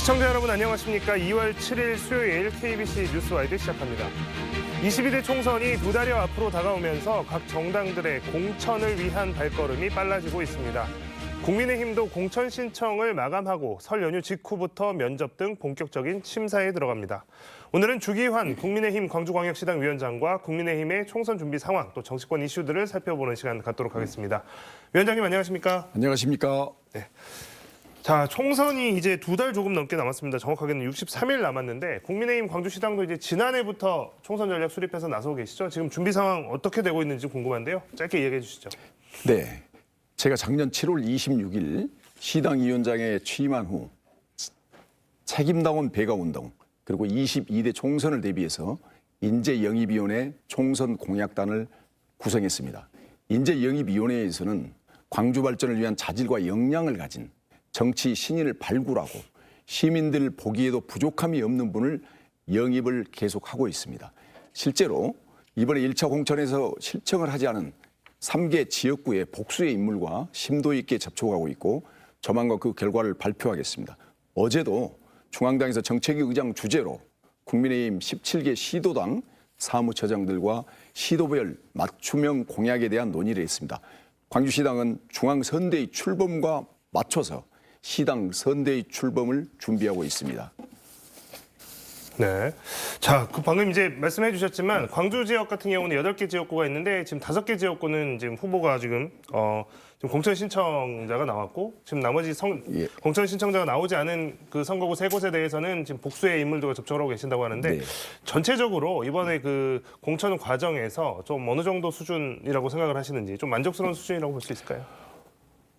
시청자 여러분 안녕하십니까. 2월 7일 수요일 KBC 뉴스와이드 시작합니다. 22대 총선이 두 달여 앞으로 다가오면서 각 정당들의 공천을 위한 발걸음이 빨라지고 있습니다. 국민의힘도 공천 신청을 마감하고 설 연휴 직후부터 면접 등 본격적인 심사에 들어갑니다. 오늘은 주기환 국민의힘 광주광역시당 위원장과 국민의힘의 총선 준비 상황 또 정치권 이슈들을 살펴보는 시간 갖도록 하겠습니다. 위원장님 안녕하십니까? 안녕하십니까? 네. 자, 총선이 이제 두 달 조금 넘게 남았습니다. 정확하게는 63일 남았는데 국민의힘 광주시당도 이제 지난해부터 총선 전략 수립해서 나서고 계시죠? 지금 준비 상황 어떻게 되고 있는지 궁금한데요. 짧게 이야기해 주시죠. 네, 제가 작년 7월 26일 시당위원장에 취임한 후 책임다운 배가운동 그리고 22대 총선을 대비해서 인재영입위원회 총선 공약단을 구성했습니다. 인재영입위원회에서는 광주 발전을 위한 자질과 역량을 가진 정치 신인을 발굴하고 시민들 보기에도 부족함이 없는 분을 영입을 계속하고 있습니다. 실제로 이번에 1차 공천에서 실청을 하지 않은 3개 지역구의 복수의 인물과 심도 있게 접촉하고 있고 조만간 그 결과를 발표하겠습니다. 어제도 중앙당에서 정책위 의장 주재로 국민의힘 17개 시도당 사무처장들과 시도별 맞춤형 공약에 대한 논의를 했습니다. 광주시당은 중앙선대위 출범과 맞춰서 시당 선대위 출범을 준비하고 있습니다. 네. 자, 방금 이제 말씀해 주셨지만 광주 지역 같은 경우는 8개 지역구가 있는데 지금 5개 지역구는 지금 후보가 지금 공천 신청자가 나왔고 지금 나머지 공천 신청자가 나오지 않은 그 선거구 3곳에 대해서는 지금 복수의 인물들과 접촉을 하고 계신다고 하는데 네. 전체적으로 이번에 그 공천 과정에서 좀 어느 정도 수준이라고 생각을 하시는지 좀 만족스러운 수준이라고 볼 수 있을까요?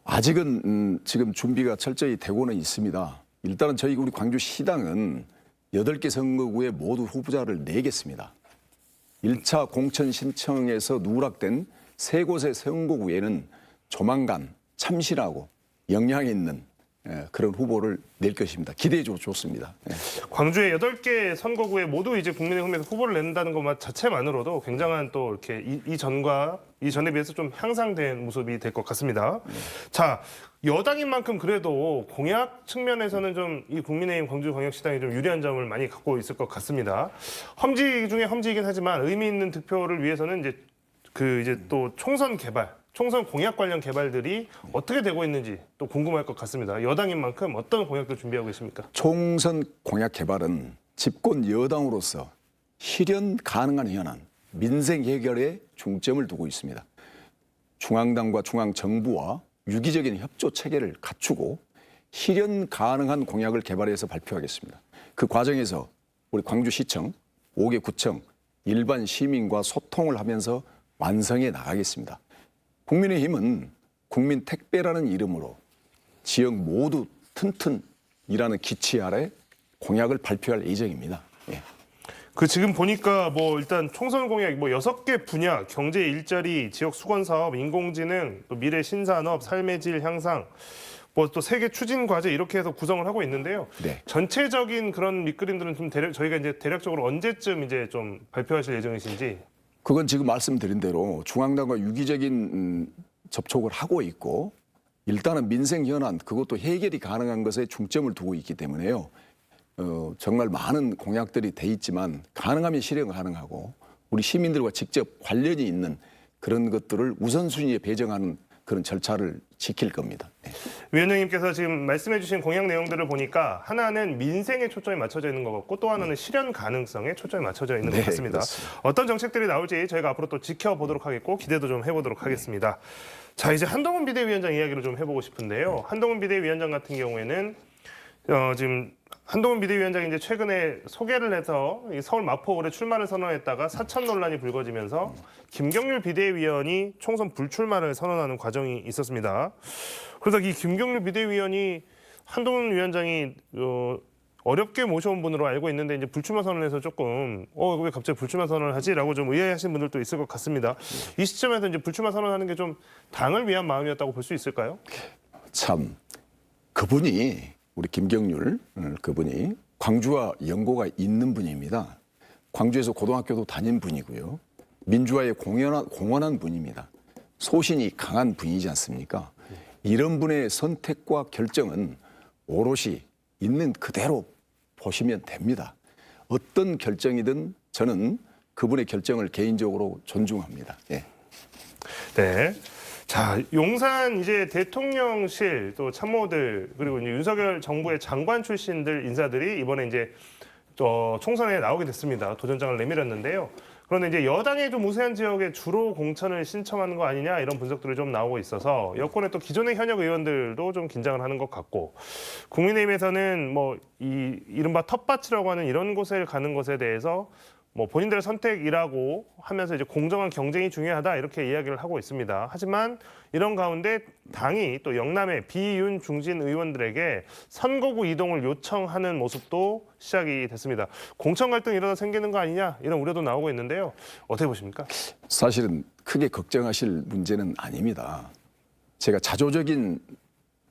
아직은 지금 준비가 철저히 되고는 있습니다. 일단은 저희 우리 광주시당은 8개 선거구에 모두 후보자를 내겠습니다. 1차 공천 신청에서 누락된 3곳의 선거구에는 조만간 참신하고 역량 있는 그런 후보를 낼 것입니다. 기대해 줘 좋습니다. 광주의 8개 선거구에 모두 이제 국민의힘에서 후보를 낸다는 것 자체만으로도 굉장한 또 이렇게 이전에 비해서 좀 향상된 모습이 될 것 같습니다. 자, 여당인 만큼 그래도 공약 측면에서는 좀 이 국민의힘 광주광역시당이 좀 유리한 점을 많이 갖고 있을 것 같습니다. 험지 중에 험지이긴 하지만 의미 있는 득표를 위해서는 이제 또 총선 공약 관련 개발들이 어떻게 되고 있는지 또 궁금할 것 같습니다. 여당인 만큼 어떤 공약들 준비하고 계십니까? 총선 공약 개발은 집권 여당으로서 실현 가능한 현안, 민생 해결에 중점을 두고 있습니다. 중앙당과 중앙정부와 유기적인 협조 체계를 갖추고 실현 가능한 공약을 개발해서 발표하겠습니다. 그 과정에서 우리 광주시청, 5개 구청, 일반 시민과 소통을 하면서 완성해 나가겠습니다. 국민의힘은 국민 택배라는 이름으로 지역 모두 튼튼이라는 기치 아래 공약을 발표할 예정입니다. 예. 지금 보니까 일단 총선 공약 6개 분야, 경제 일자리, 지역 수건 사업, 인공지능, 또 미래 신산업, 삶의 질 향상, 또 세계 추진 과제 이렇게 해서 구성을 하고 있는데요. 네. 전체적인 그런 밑그림들은 좀 저희가 이제 대략적으로 언제쯤 이제 좀 발표하실 예정이신지. 그건 지금 말씀드린 대로 중앙당과 유기적인 접촉을 하고 있고 일단은 민생 현안 그것도 해결이 가능한 것에 중점을 두고 있기 때문에요. 정말 많은 공약들이 돼 있지만 가능하면 실행 가능하고 우리 시민들과 직접 관련이 있는 그런 것들을 우선순위에 배정하는 그런 절차를 지킬 겁니다. 네. 위원장님께서 지금 말씀해 주신 공약 내용들을 보니까 하나는 민생에 초점이 맞춰져 있는 것 같고 또 하나는 실현 가능성에 초점이 맞춰져 있는 것 같습니다. 그렇습니다. 어떤 정책들이 나올지 저희가 앞으로 또 지켜보도록 하겠고 기대도 좀 해보도록 하겠습니다. 자, 이제 한동훈 비대위원장 이야기를 좀 해보고 싶은데요. 한동훈 비대위원장 같은 경우에는 지금 한동훈 비대위원장이 이제 최근에 소개를 해서 서울 마포구에 출마를 선언했다가 사천 논란이 불거지면서 김경률 비대위원이 총선 불출마를 선언하는 과정이 있었습니다. 그래서 이 김경률 비대위원이 한동훈 위원장이 어렵게 모셔온 분으로 알고 있는데 이제 불출마 선언에서 조금 왜 갑자기 불출마 선언을 하지라고 좀 의아해하시는 분들도 있을 것 같습니다. 이 시점에서 이제 불출마 선언하는 게 좀 당을 위한 마음이었다고 볼 수 있을까요? 참 그분이 우리 김경률 그분이 광주와 연고가 있는 분입니다. 광주에서 고등학교도 다닌 분이고요. 민주화에 공헌한 분입니다. 소신이 강한 분이지 않습니까? 이런 분의 선택과 결정은 오롯이 있는 그대로 보시면 됩니다. 어떤 결정이든 저는 그분의 결정을 개인적으로 존중합니다. 예. 네. 자, 용산 이제 대통령실 또 참모들 그리고 이제 윤석열 정부의 장관 출신들 인사들이 이번에 이제 총선에 나오게 됐습니다. 도전장을 내밀었는데요. 그런데 이제 여당의 좀 우세한 지역에 주로 공천을 신청하는 거 아니냐 이런 분석들이 좀 나오고 있어서 여권의 또 기존의 현역 의원들도 좀 긴장을 하는 것 같고 국민의힘에서는 뭐 이 이른바 텃밭이라고 하는 이런 곳에 가는 것에 대해서 뭐 본인들의 선택이라고 하면서 이제 공정한 경쟁이 중요하다 이렇게 이야기를 하고 있습니다. 하지만 이런 가운데 당이 또 영남의 비윤 중진 의원들에게 선거구 이동을 요청하는 모습도 시작이 됐습니다. 공천 갈등이 이러다 생기는 거 아니냐 이런 우려도 나오고 있는데요. 어떻게 보십니까? 사실은 크게 걱정하실 문제는 아닙니다. 제가 자조적인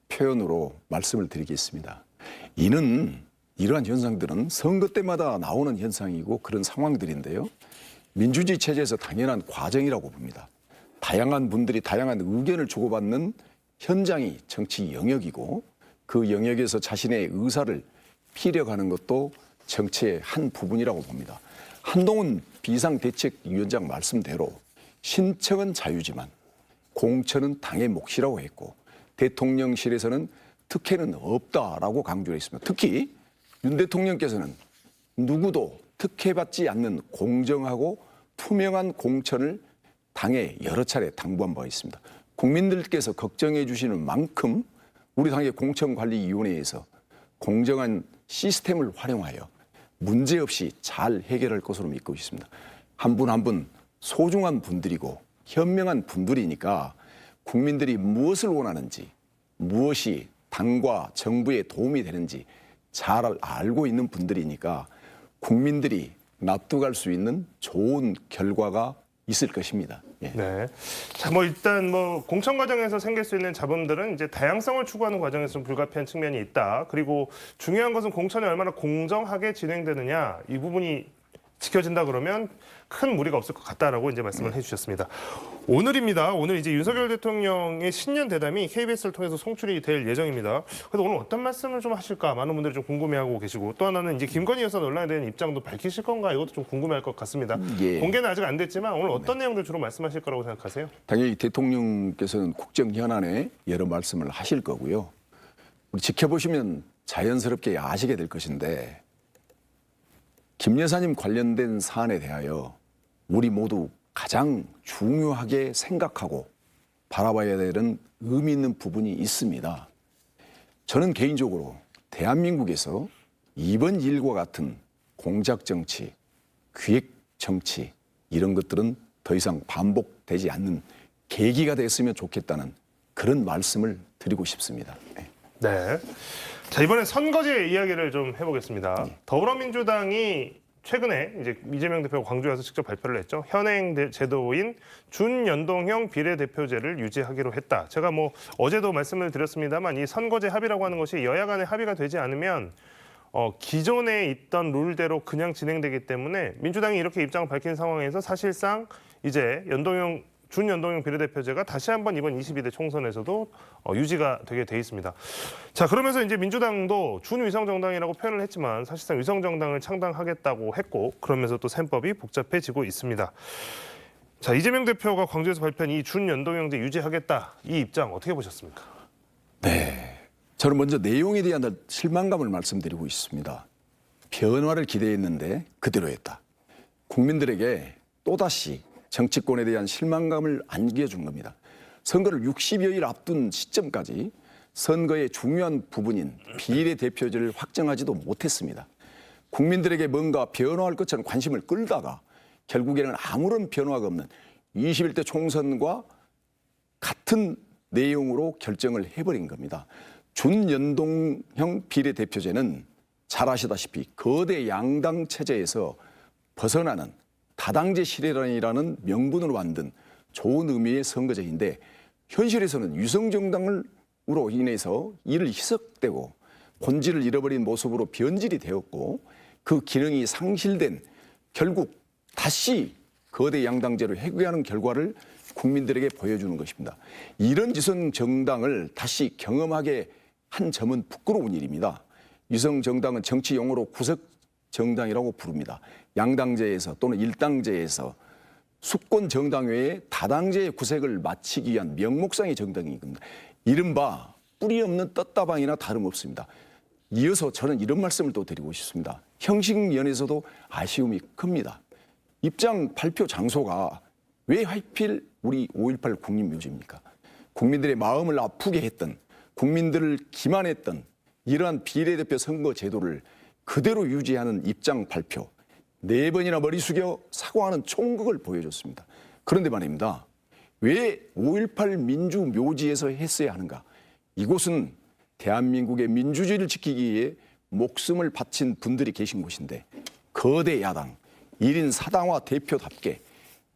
표현으로 말씀을 드리겠습니다. 이러한 현상들은 선거 때마다 나오는 현상이고 그런 상황들인데요. 민주주의 체제에서 당연한 과정이라고 봅니다. 다양한 분들이 다양한 의견을 주고받는 현장이 정치 영역이고 그 영역에서 자신의 의사를 피력하는 것도 정치의 한 부분이라고 봅니다. 한동훈 비상대책위원장 말씀대로 신청은 자유지만 공천은 당의 몫이라고 했고 대통령실에서는 특혜는 없다라고 강조를 했습니다. 특히 윤 대통령께서는 누구도 특혜받지 않는 공정하고 투명한 공천을 당에 여러 차례 당부한 바가 있습니다. 국민들께서 걱정해 주시는 만큼 우리 당의 공천관리위원회에서 공정한 시스템을 활용하여 문제없이 잘 해결할 것으로 믿고 있습니다. 한 분 한 분 소중한 분들이고 현명한 분들이니까 국민들이 무엇을 원하는지 무엇이 당과 정부에 도움이 되는지 잘 알고 있는 분들이니까 국민들이 납득할 수 있는 좋은 결과가 있을 것입니다. 예. 네. 자, 뭐 일단 뭐 공천 과정에서 생길 수 있는 잡음들은 이제 다양성을 추구하는 과정에서 좀 불가피한 측면이 있다. 그리고 중요한 것은 공천이 얼마나 공정하게 진행되느냐 이 부분이 지켜진다 그러면 큰 무리가 없을 것 같다라고 이제 말씀을 해주셨습니다. 오늘입니다. 오늘 이제 윤석열 대통령의 신년 대담이 KBS를 통해서 송출이 될 예정입니다. 그래서 오늘 어떤 말씀을 좀 하실까 많은 분들이 좀 궁금해하고 계시고 또 하나는 이제 김건희 여사 논란에 대한 입장도 밝히실 건가 이것도 좀 궁금해할 것 같습니다. 예. 공개는 아직 안 됐지만 오늘 어떤 내용들 주로 말씀하실 거라고 생각하세요? 당연히 대통령께서는 국정 현안에 여러 말씀을 하실 거고요. 우리 지켜보시면 자연스럽게 아시게 될 것인데 김 여사님 관련된 사안에 대하여 우리 모두 가장 중요하게 생각하고 바라봐야 되는 의미 있는 부분이 있습니다. 저는 개인적으로 대한민국에서 이번 일과 같은 공작 정치, 기획 정치 이런 것들은 더 이상 반복되지 않는 계기가 됐으면 좋겠다는 그런 말씀을 드리고 싶습니다. 네. 자, 이번에 선거제 이야기를 좀 해보겠습니다. 더불어민주당이 최근에 이제 이재명 대표가 광주에 와서 직접 발표를 했죠. 현행 제도인 준연동형 비례대표제를 유지하기로 했다. 제가 뭐 어제도 말씀을 드렸습니다만 이 선거제 합의라고 하는 것이 여야 간에 합의가 되지 않으면 기존에 있던 룰대로 그냥 진행되기 때문에 민주당이 이렇게 입장을 밝힌 상황에서 사실상 이제 준연동형 비례대표제가 다시 한번 이번 22대 총선에서도 유지가 되게 돼 있습니다. 자, 그러면서 이제 민주당도 준위성정당이라고 표현을 했지만 사실상 위성정당을 창당하겠다고 했고 그러면서 또 셈법이 복잡해지고 있습니다. 자, 이재명 대표가 광주에서 발표한 이 준연동형제 유지하겠다 이 입장 어떻게 보셨습니까? 네, 저는 먼저 내용에 대한 실망감을 말씀드리고 있습니다. 변화를 기대했는데 그대로 했다. 국민들에게 또다시 정치권에 대한 실망감을 안겨준 겁니다. 선거를 60여일 앞둔 시점까지 선거의 중요한 부분인 비례대표제를 확정하지도 못했습니다. 국민들에게 뭔가 변화할 것처럼 관심을 끌다가 결국에는 아무런 변화가 없는 21대 총선과 같은 내용으로 결정을 해버린 겁니다. 준연동형 비례대표제는 잘 아시다시피 거대 양당 체제에서 벗어나는 다당제 실현이라는 명분으로 만든 좋은 의미의 선거제인데 현실에서는 위성정당으로 인해서 이를 희석되고 본질을 잃어버린 모습으로 변질이 되었고 그 기능이 상실된 결국 다시 거대 양당제로 회귀하는 결과를 국민들에게 보여주는 것입니다. 이런 위성정당을 다시 경험하게 한 점은 부끄러운 일입니다. 위성 정당은 정치 용어로 구석 정당이라고 부릅니다. 양당제에서 또는 일당제에서 수권 정당 외에 다당제의 구색을 마치기 위한 명목상의 정당인 겁니다. 이른바 뿌리 없는 떴다방이나 다름없습니다. 이어서 저는 이런 말씀을 또 드리고 싶습니다. 형식 면에서도 아쉬움이 큽니다. 입장 발표 장소가 왜 하필 우리 5.18 국립묘지입니까? 국민들의 마음을 아프게 했던, 국민들을 기만했던 이러한 비례대표 선거 제도를 그대로 유지하는 입장 발표, 4번이나 머리 숙여 사과하는 총극을 보여줬습니다. 그런데 말입니다. 왜 5.18 민주묘지에서 했어야 하는가? 이곳은 대한민국의 민주주의를 지키기 위해 목숨을 바친 분들이 계신 곳인데 거대 야당 1인 4당화 대표답게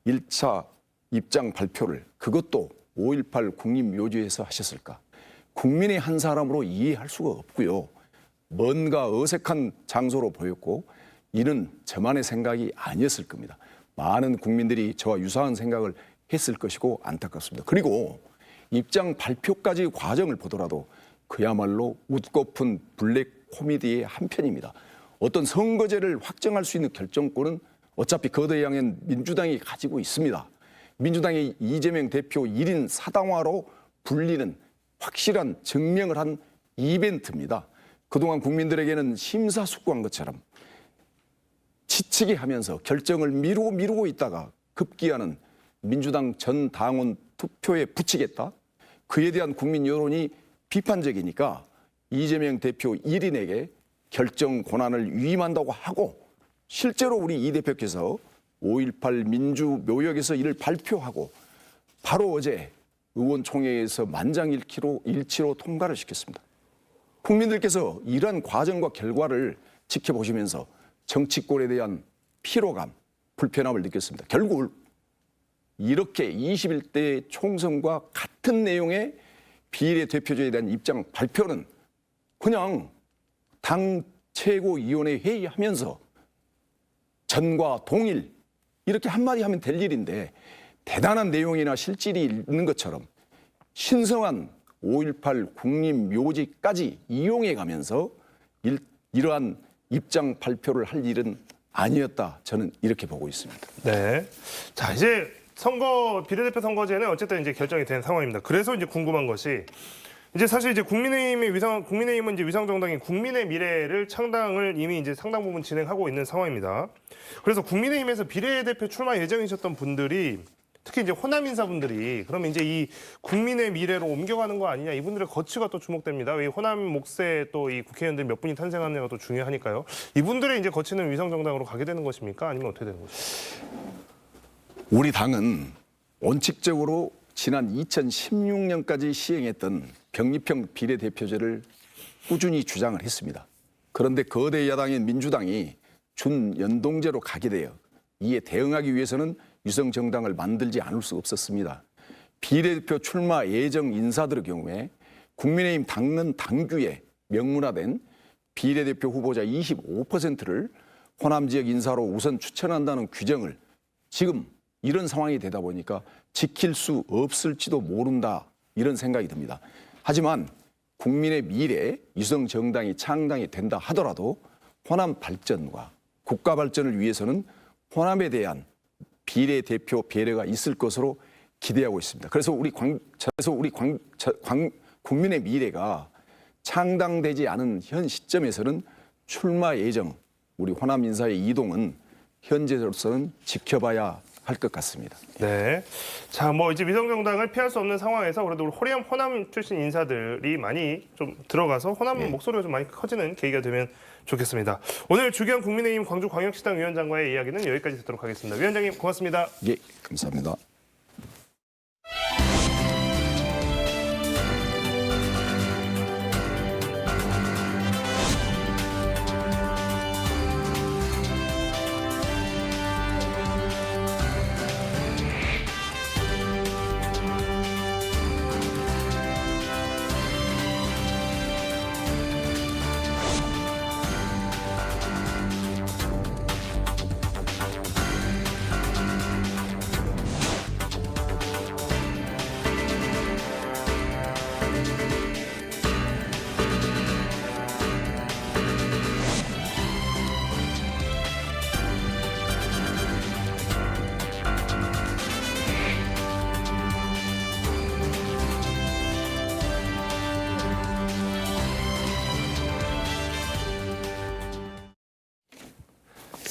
1차 입장 발표를 그것도 5.18 국립묘지에서 하셨을까? 국민의 한 사람으로 이해할 수가 없고요. 뭔가 어색한 장소로 보였고 이는 저만의 생각이 아니었을 겁니다. 많은 국민들이 저와 유사한 생각을 했을 것이고 안타깝습니다. 그리고 입장 발표까지 과정을 보더라도 그야말로 웃고픈 블랙 코미디의 한 편입니다. 어떤 선거제를 확정할 수 있는 결정권은 어차피 거대 양인 민주당이 가지고 있습니다. 민주당이 이재명 대표 1인 4당화로 불리는 확실한 증명을 한 이벤트입니다. 그동안 국민들에게는 심사숙고한 것처럼 지치게 하면서 결정을 미루고 있다가 급기야는 민주당 전 당원 투표에 붙이겠다. 그에 대한 국민 여론이 비판적이니까 이재명 대표 1인에게 결정 권한을 위임한다고 하고 실제로 우리 이 대표께서 5.18 민주묘역에서 이를 발표하고 바로 어제 의원총회에서 만장일치로 통과를 시켰습니다. 국민들께서 이러한 과정과 결과를 지켜보시면서 정치권에 대한 피로감, 불편함을 느꼈습니다. 결국 이렇게 21대 총선과 같은 내용의 비례대표제에 대한 입장 발표는 그냥 당 최고위원회 회의하면서 전과 동일 이렇게 한마디 하면 될 일인데 대단한 내용이나 실질이 있는 것처럼 신성한 5.18 국립묘지까지 이용해 가면서 이러한 입장 발표를 할 일은 아니었다. 저는 이렇게 보고 있습니다. 네. 자, 이제 비례대표 선거제는 어쨌든 이제 결정이 된 상황입니다. 그래서 이제 궁금한 것이 이제 사실 이제 국민의힘은 이제 위성정당인 국민의 미래를 창당을 이미 이제 상당 부분 진행하고 있는 상황입니다. 그래서 국민의힘에서 비례대표 출마 예정이셨던 분들이 특히 이제 호남 인사분들이 그러면 이제 이 국민의 미래로 옮겨가는 거 아니냐 이분들의 거취가 또 주목됩니다. 이 호남 몫에 또 이 국회의원들 몇 분이 탄생하느냐가 또 중요하니까요. 이분들의 이제 거취는 위성정당으로 가게 되는 것입니까? 아니면 어떻게 되는 것입니까? 우리 당은 원칙적으로 지난 2016년까지 시행했던 병립형 비례대표제를 꾸준히 주장을 했습니다. 그런데 거대 야당인 민주당이 준연동제로 가게 되어 이에 대응하기 위해서는 위성정당을 만들지 않을 수 없었습니다. 비례대표 출마 예정 인사들의 경우에 국민의힘 당론 당규에 명문화된 비례대표 후보자 25%를 호남 지역 인사로 우선 추천한다는 규정을 지금 이런 상황이 되다 보니까 지킬 수 없을지도 모른다 이런 생각이 듭니다. 하지만 국민의 미래 위성정당이 창당이 된다 하더라도 호남 발전과 국가 발전을 위해서는 호남에 대한 비례대표 배려가 있을 것으로 기대하고 있습니다. 그래서 국민의 미래가 창당되지 않은 현 시점에서는 출마 예정 우리 호남 인사의 이동은 현재로서는 지켜봐야 할 것 같습니다. 네. 자, 뭐 이제 위성정당을 피할 수 없는 상황에서 그래도 우리 호남 출신 인사들이 많이 좀 들어가서 호남 목소리가 좀 많이 커지는 계기가 되면 좋겠습니다. 오늘 주기현 국민의힘 광주광역시당 위원장과의 이야기는 여기까지 듣도록 하겠습니다. 위원장님 고맙습니다. 예, 감사합니다.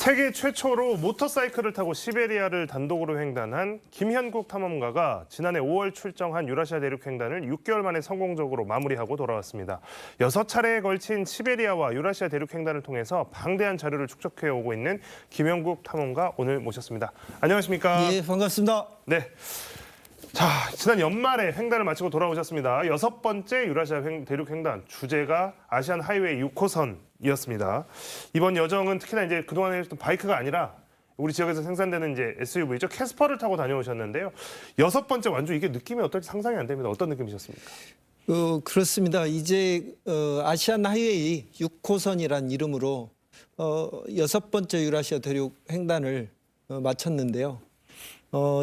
세계 최초로 모터사이클을 타고 시베리아를 단독으로 횡단한 김현국 탐험가가 지난해 5월 출정한 유라시아 대륙 횡단을 6개월 만에 성공적으로 마무리하고 돌아왔습니다. 6차례에 걸친 시베리아와 유라시아 대륙 횡단을 통해서 방대한 자료를 축적해 오고 있는 김현국 탐험가 오늘 모셨습니다. 안녕하십니까? 예, 반갑습니다. 네. 자, 지난 연말에 횡단을 마치고 돌아오셨습니다. 6번째 유라시아 대륙 횡단, 주제가 아시안 하이웨이 6호선이었습니다. 이번 여정은 특히나 이제 그동안 했던 바이크가 아니라 우리 지역에서 생산되는 이제 SUV죠. 캐스퍼를 타고 다녀오셨는데요. 6번째 완주, 이게 느낌이 어떨지 상상이 안 됩니다. 어떤 느낌이셨습니까? 그렇습니다. 이제 아시안 하이웨이 6호선이란 이름으로 6번째 유라시아 대륙 횡단을 마쳤는데요.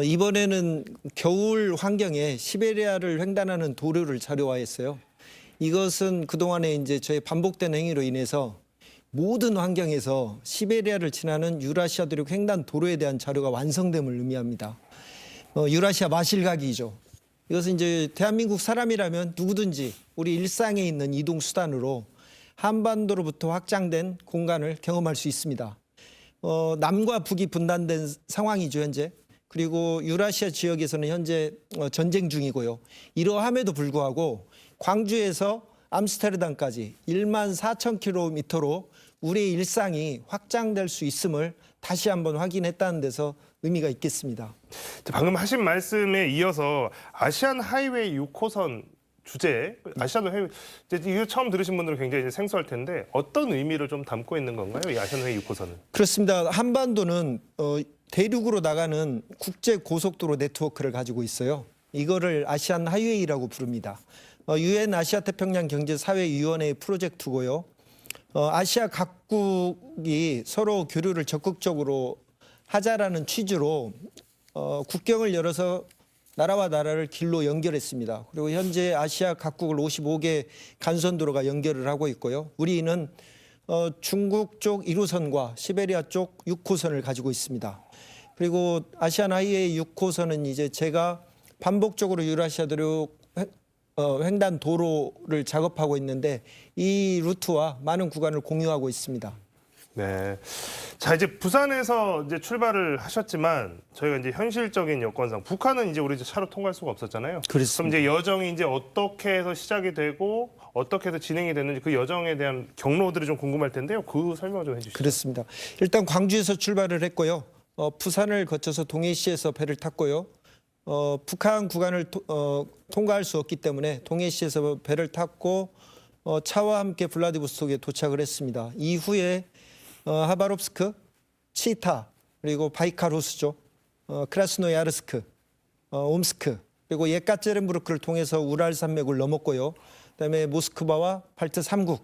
이번에는 겨울 환경에 시베리아를 횡단하는 도로를 자료화했어요. 이것은 그동안에 이제 저희 반복된 행위로 인해서 모든 환경에서 시베리아를 지나는 유라시아 대륙 횡단 도로에 대한 자료가 완성됨을 의미합니다. 유라시아 마실가기죠. 이것은 이제 대한민국 사람이라면 누구든지 우리 일상에 있는 이동 수단으로 한반도로부터 확장된 공간을 경험할 수 있습니다. 남과 북이 분단된 상황이죠, 현재. 그리고 유라시아 지역에서는 현재 전쟁 중이고요. 이러함에도 불구하고 광주에서 암스테르담까지 1만 4,000km로 우리의 일상이 확장될 수 있음을 다시 한번 확인했다는 데서 의미가 있겠습니다. 방금 하신 말씀에 이어서 아시안 하이웨이 6호선 주제, 아시안 하이웨이, 이거 처음 들으신 분들은 굉장히 이제 생소할 텐데 어떤 의미를 좀 담고 있는 건가요? 이 아시안 하이웨이 6호선은? 그렇습니다. 한반도는 대륙으로 나가는 국제 고속도로 네트워크를 가지고 있어요. 이거를 아시안 하이웨이라고 부릅니다. UN 아시아 태평양 경제사회위원회의 프로젝트고요. 아시아 각국이 서로 교류를 적극적으로 하자라는 취지로 국경을 열어서 나라와 나라를 길로 연결했습니다. 그리고 현재 아시아 각국을 55개 간선도로가 연결을 하고 있고요. 우리는 중국 쪽 1호선과 시베리아 쪽 6호선을 가지고 있습니다. 그리고 아시안 하이웨이 6호선은 이제 제가 반복적으로 유라시아 대륙 횡단 도로를 작업하고 있는데 이 루트와 많은 구간을 공유하고 있습니다. 네. 자, 이제 부산에서 이제 출발을 하셨지만 저희가 이제 현실적인 여건상 북한은 이제 우리 이제 차로 통과할 수가 없었잖아요. 그렇습니다. 그럼 이제 여정이 이제 어떻게 해서 시작이 되고 어떻게 해서 진행이 됐는지 그 여정에 대한 경로들이 좀 궁금할 텐데요. 그 설명 좀 해주시죠. 그렇습니다. 일단 광주에서 출발을 했고요. 부산을 거쳐서 동해시에서 배를 탔고요. 북한 구간을 통과할 수 없기 때문에 동해시에서 배를 탔고 차와 함께 블라디보스톡에 도착을 했습니다. 이후에 하바롭스크, 치타, 그리고 바이카루스죠. 크라스노야르스크, 옴스크, 그리고 예카제렌부르크를 통해서 우랄 산맥을 넘었고요. 그다음에 모스크바와 발트 3국,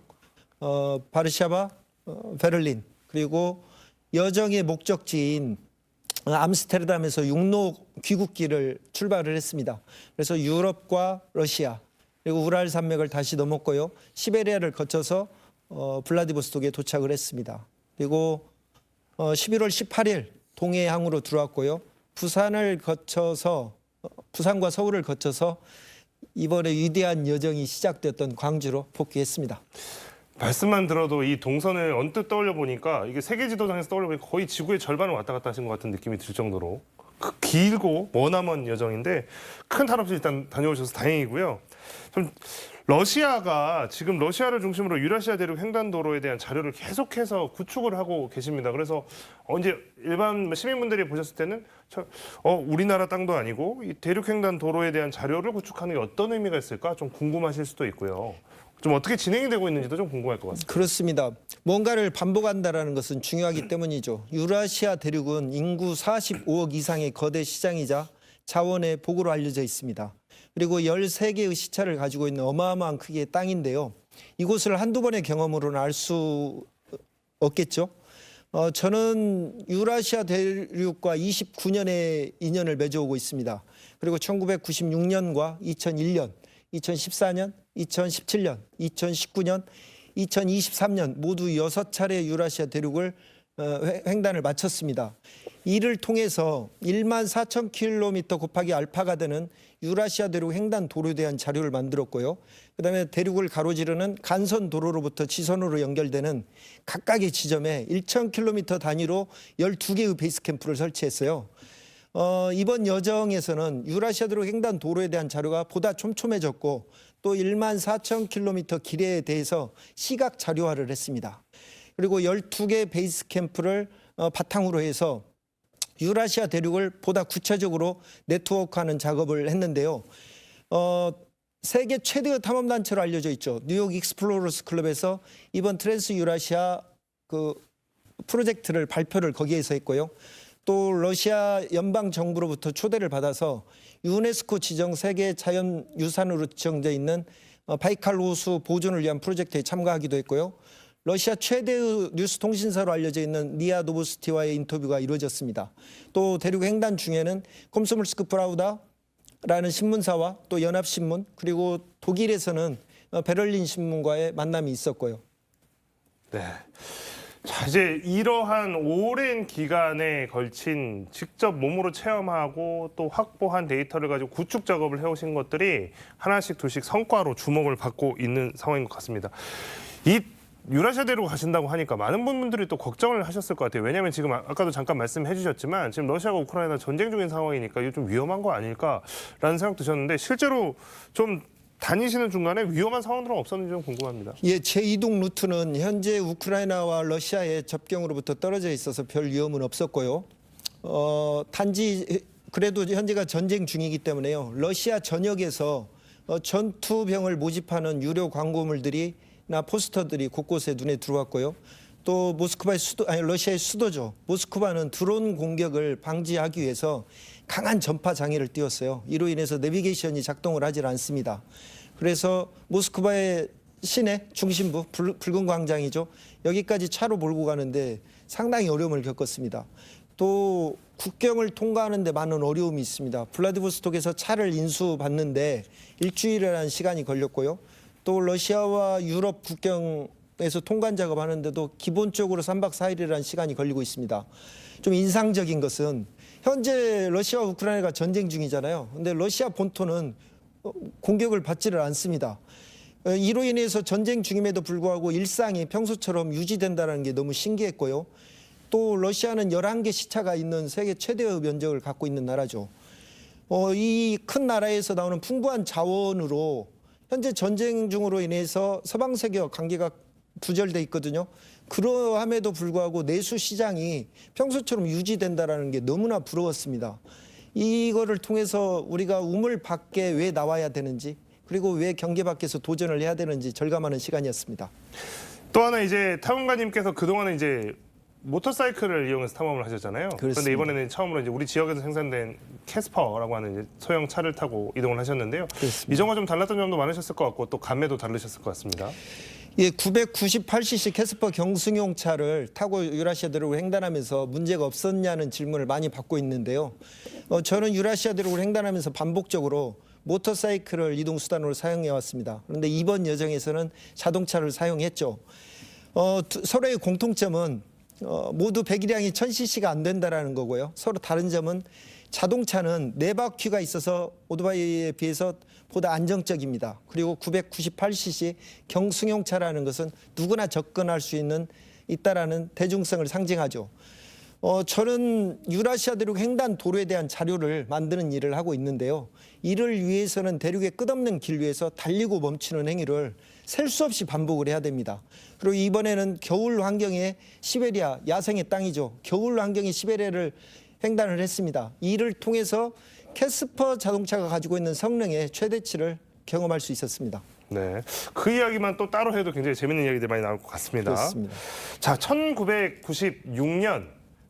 바르샤바, 베를린, 그리고 여정의 목적지인 암스테르담에서 육로 귀국길을 출발을 했습니다. 그래서 유럽과 러시아 그리고 우랄 산맥을 다시 넘었고요. 시베리아를 거쳐서 블라디보스톡에 도착을 했습니다. 그리고 11월 18일 동해항으로 들어왔고요. 부산을 거쳐서 부산과 서울을 거쳐서 이번에 위대한 여정이 시작되었던 광주로 복귀했습니다. 말씀만 들어도 이 동선을 언뜻 떠올려 보니까 이게 세계 지도상에서 떠올려 보니까 거의 지구의 절반을 왔다 갔다 하신 것 같은 느낌이 들 정도로 길고 머나먼 여정인데 큰 탈 없이 일단 다녀오셔서 다행이고요. 좀 러시아가 지금 러시아를 중심으로 유라시아 대륙 횡단도로에 대한 자료를 계속해서 구축을 하고 계십니다. 그래서 이제 일반 시민분들이 보셨을 때는 우리나라 땅도 아니고 이 대륙 횡단도로에 대한 자료를 구축하는 게 어떤 의미가 있을까 좀 궁금하실 수도 있고요. 좀 어떻게 진행이 되고 있는지도 좀 궁금할 것 같습니다. 그렇습니다. 뭔가를 반복한다는 것은 중요하기 때문이죠. 유라시아 대륙은 인구 45억 이상의 거대 시장이자 자원의 복으로 알려져 있습니다. 그리고 13개의 시차를 가지고 있는 어마어마한 크기의 땅인데요. 이곳을 한두 번의 경험으로는 알 수 없겠죠. 저는 유라시아 대륙과 29년의 인연을 맺어오고 있습니다. 그리고 1996년과 2001년, 2014년, 2017년, 2019년, 2023년 모두 6차례 유라시아 대륙을 횡단을 마쳤습니다. 이를 통해서 14,000km 곱하기 알파가 되는 유라시아 대륙 횡단 도로에 대한 자료를 만들었고요. 그다음에 대륙을 가로지르는 간선 도로로부터 지선으로 연결되는 각각의 지점에 1,000km 단위로 12개의 베이스 캠프를 설치했어요. 이번 여정에서는 유라시아 대륙 횡단 도로에 대한 자료가 보다 촘촘해졌고 또 14,000km 길이에 대해서 시각 자료화를 했습니다. 그리고 12개 베이스 캠프를 바탕으로 해서 유라시아 대륙을 보다 구체적으로 네트워크하는 작업을 했는데요. 세계 최대의 탐험단체로 알려져 있죠. 뉴욕 익스플로러스 클럽에서 이번 트랜스 유라시아 그 프로젝트를 발표를 거기에서 했고요. 또 러시아 연방 정부로부터 초대를 받아서 유네스코 지정 세계 자연유산으로 지정되어 있는 바이칼 호수 보존을 위한 프로젝트에 참가하기도 했고요. 러시아 최대의 뉴스 통신사로 알려져 있는 니아 노보스티와의 인터뷰가 이루어졌습니다. 또 대륙 횡단 중에는 콤소몰스크 프라우다라는 신문사와 또 연합신문 그리고 독일에서는 베를린 신문과의 만남이 있었고요. 네. 자, 이제 이러한 오랜 기간에 걸친 직접 몸으로 체험하고 또 확보한 데이터를 가지고 구축 작업을 해오신 것들이 하나씩 둘씩 성과로 주목을 받고 있는 상황인 것 같습니다. 이 유라시아 대륙 가신다고 하니까 많은 분들이 또 걱정을 하셨을 것 같아요. 왜냐하면 지금 아까도 잠깐 말씀해 주셨지만 지금 러시아가 우크라이나 전쟁 중인 상황이니까 이거 좀 위험한 거 아닐까라는 생각 드셨는데 실제로 좀 다니시는 중간에 위험한 상황들은 없었는지 좀 궁금합니다. 예, 제 이동 루트는 현재 우크라이나와 러시아의 접경으로부터 떨어져 있어서 별 위험은 없었고요. 단지 그래도 현재가 전쟁 중이기 때문에요. 러시아 전역에서 전투병을 모집하는 유료 광고물들이나 포스터들이 곳곳에 눈에 들어왔고요. 또 모스크바의 러시아의 수도죠. 모스크바는 드론 공격을 방지하기 위해서 강한 전파 장애를 띄웠어요. 이로 인해서 내비게이션이 작동을 하질 않습니다. 그래서 모스크바의 시내 중심부 붉은 광장이죠. 여기까지 차로 몰고 가는데 상당히 어려움을 겪었습니다. 또 국경을 통과하는 데 많은 어려움이 있습니다. 블라디보스톡에서 차를 인수받는데 일주일이라는 시간이 걸렸고요. 또 러시아와 유럽 국경에서 통관 작업하는데도 기본적으로 3박 4일이라는 시간이 걸리고 있습니다. 좀 인상적인 것은 현재 러시아와 우크라이나가 전쟁 중이잖아요. 근데 러시아 본토는 공격을 받지를 않습니다. 이로 인해서 전쟁 중임에도 불구하고 일상이 평소처럼 유지된다는 게 너무 신기했고요. 또 러시아는 11개 시차가 있는 세계 최대의 면적을 갖고 있는 나라죠. 이 큰 나라에서 나오는 풍부한 자원으로 현재 전쟁 중으로 인해서 서방 세계와 관계가 두절돼 있거든요. 그러함에도 불구하고 내수 시장이 평소처럼 유지된다는 게 너무나 부러웠습니다. 이거를 통해서 우리가 우물 밖에 왜 나와야 되는지 그리고 왜 경계 밖에서 도전을 해야 되는지 절감하는 시간이었습니다. 또 하나 이제 탐험가님께서 그동안에 이제 모터사이클을 이용해서 탐험을 하셨잖아요. 그렇습니다. 그런데 이번에는 처음으로 이제 우리 지역에서 생산된 캐스퍼라고 하는 이제 소형 차를 타고 이동을 하셨는데요. 그렇습니다. 이전과 좀 달랐던 점도 많으셨을 것 같고 또 감회도 다르셨을 것 같습니다. 예, 998cc 캐스퍼 경승용 차를 타고 유라시아 대륙을 횡단하면서 문제가 없었냐는 질문을 많이 받고 있는데요. 저는 유라시아 대륙을 횡단하면서 반복적으로 모터사이클을 이동수단으로 사용해 왔습니다. 그런데 이번 여정에서는 자동차를 사용했죠. 서로의 공통점은 모두 배기량이 1000cc가 안 된다는 거고요. 서로 다른 점은 자동차는 4바퀴가 있어서 오토바이에 비해서 보다 안정적입니다. 그리고 998cc 경승용차라는 것은 누구나 접근할 수 있다라는 대중성을 상징하죠. 저는 유라시아 대륙 횡단 도로에 대한 자료를 만드는 일을 하고 있는데요. 이를 위해서는 대륙의 끝없는 길 위에서 달리고 멈추는 행위를 셀 수 없이 반복을 해야 됩니다. 그리고 이번에는 겨울 환경의 시베리아, 야생의 땅이죠. 겨울 환경의 시베리아를 횡단을 했습니다. 이를 통해서 캐스퍼 자동차가 가지고 있는 성능의 최대치를 경험할 수 있었습니다. 네, 그 이야기만 또 따로 해도 굉장히 재밌는 이야기들이 많이 나올 것 같습니다. 그렇습니다. 자, 1996년